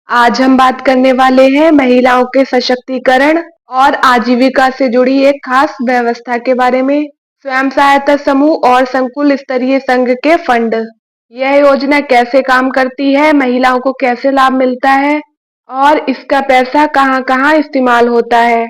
आज हम बात करने वाले हैं महिलाओं के सशक्तिकरण और आजीविका से जुड़ी एक खास व्यवस्था के बारे में। स्वयं सहायता समूह और संकुल स्तरीय संघ के फंड। यह योजना कैसे काम करती है, महिलाओं को कैसे लाभ मिलता है और इसका पैसा कहां कहां इस्तेमाल होता है।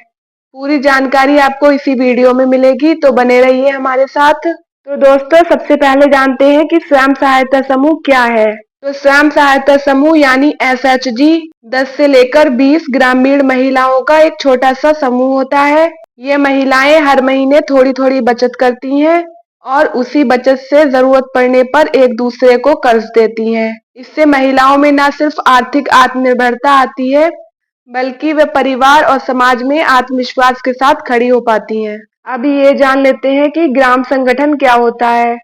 पूरी जानकारी आपको इसी वीडियो में मिलेगी, तो बने रहिए हमारे साथ। तो दोस्तों, सबसे पहले जानते हैं कि स्वयं सहायता समूह क्या है। तो स्वयं सहायता समूह यानी SHG 10 से लेकर 20 ग्रामीण महिलाओं का एक छोटा सा समूह होता है। ये महिलाएं हर महीने थोड़ी थोड़ी बचत करती हैं और उसी बचत से जरूरत पड़ने पर एक दूसरे को कर्ज देती हैं। इससे महिलाओं में न सिर्फ आर्थिक आत्मनिर्भरता आती है, बल्कि वे परिवार और समाज में आत्मविश्वास के साथ खड़ी हो पाती हैं। अभी ये जान लेते हैं कि ग्राम संगठन क्या होता है।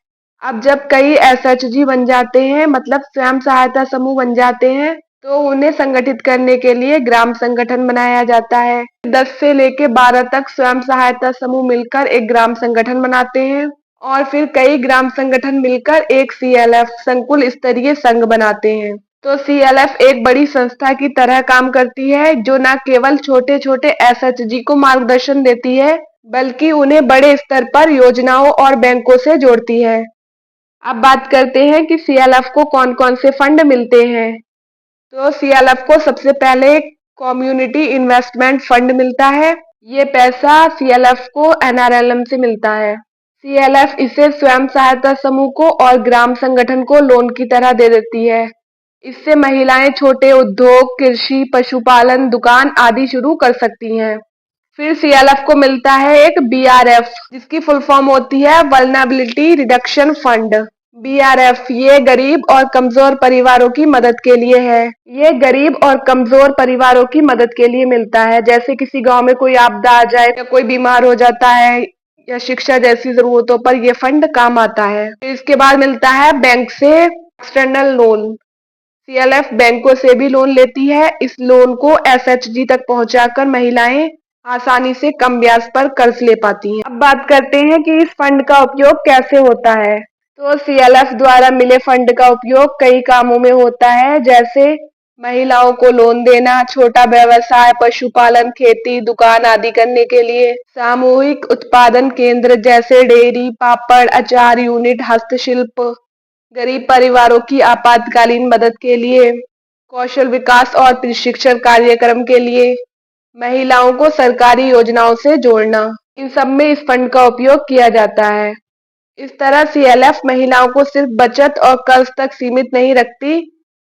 अब जब कई SHG बन जाते हैं, मतलब स्वयं सहायता समूह बन जाते हैं, तो उन्हें संगठित करने के लिए ग्राम संगठन बनाया जाता है। 10 से लेके 12 तक स्वयं सहायता समूह मिलकर एक ग्राम संगठन बनाते हैं और फिर कई ग्राम संगठन मिलकर एक CLF संकुल स्तरीय संघ बनाते हैं। तो CLF एक बड़ी संस्था की तरह काम करती है, जो न केवल छोटे छोटे SHG को मार्गदर्शन देती है, बल्कि उन्हें बड़े स्तर पर योजनाओं और बैंकों से जोड़ती है। अब बात करते हैं कि CLF को कौन कौन से फंड मिलते हैं। तो CLF को सबसे पहले कम्युनिटी इन्वेस्टमेंट फंड मिलता है। ये पैसा CLF को NRLM से मिलता है। CLF इसे स्वयं सहायता समूह को और ग्राम संगठन को लोन की तरह दे देती है। इससे महिलाएं छोटे उद्योग, कृषि, पशुपालन, दुकान आदि शुरू कर सकती हैं। फिर CLF को मिलता है एक BRF, जिसकी फुल फॉर्म होती है वल्नरेबिलिटी रिडक्शन फंड। BRF ये गरीब और कमजोर परिवारों की मदद के लिए है। ये गरीब और कमजोर परिवारों की मदद के लिए मिलता है, जैसे किसी गांव में कोई आपदा आ जाए या कोई बीमार हो जाता है या शिक्षा जैसी जरूरतों पर यह फंड काम आता है। इसके बाद मिलता है बैंक से एक्सटर्नल लोन। CLF बैंकों से भी लोन लेती है। इस लोन को SHG तक पहुंचाकर महिलाएं आसानी से कम ब्याज पर कर्ज ले पाती हैं। अब बात करते हैं कि इस फंड का उपयोग कैसे होता है। तो CLF द्वारा मिले फंड का उपयोग कई कामों में होता है, जैसे महिलाओं को लोन देना, छोटा व्यवसाय, पशुपालन, खेती, दुकान आदि करने के लिए, सामूहिक उत्पादन केंद्र जैसे डेयरी, पापड़, अचार यूनिट, हस्तशिल्प, गरीब परिवारों की आपातकालीन मदद के लिए, कौशल विकास और प्रशिक्षण कार्यक्रम के लिए, महिलाओं को सरकारी योजनाओं से जोड़ना, इन सब में इस फंड का उपयोग किया जाता है। इस तरह CLF महिलाओं को सिर्फ बचत और कर्ज तक सीमित नहीं रखती,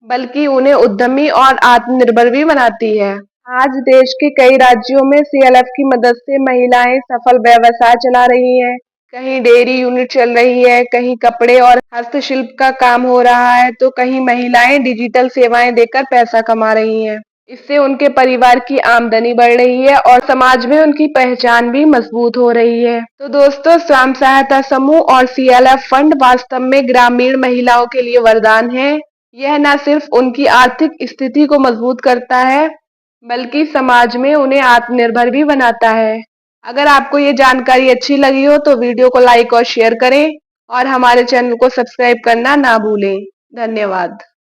बल्कि उन्हें उद्यमी और आत्मनिर्भर भी बनाती है। आज देश के कई राज्यों में CLF की मदद से महिलाएं सफल व्यवसाय चला रही हैं। कहीं डेयरी यूनिट चल रही है, कहीं कपड़े और हस्तशिल्प का काम हो रहा है, तो कहीं महिलाएं डिजिटल सेवाएं देकर पैसा कमा रही हैं। इससे उनके परिवार की आमदनी बढ़ रही है और समाज में उनकी पहचान भी मजबूत हो रही है। तो दोस्तों, स्वयं सहायता समूह और CLF फंड वास्तव में ग्रामीण महिलाओं के लिए वरदान है। यह न सिर्फ उनकी आर्थिक स्थिति को मजबूत करता है, बल्कि समाज में उन्हें आत्मनिर्भर भी बनाता है। अगर आपको ये जानकारी अच्छी लगी हो तो वीडियो को लाइक और शेयर करें और हमारे चैनल को सब्सक्राइब करना ना भूलें। धन्यवाद।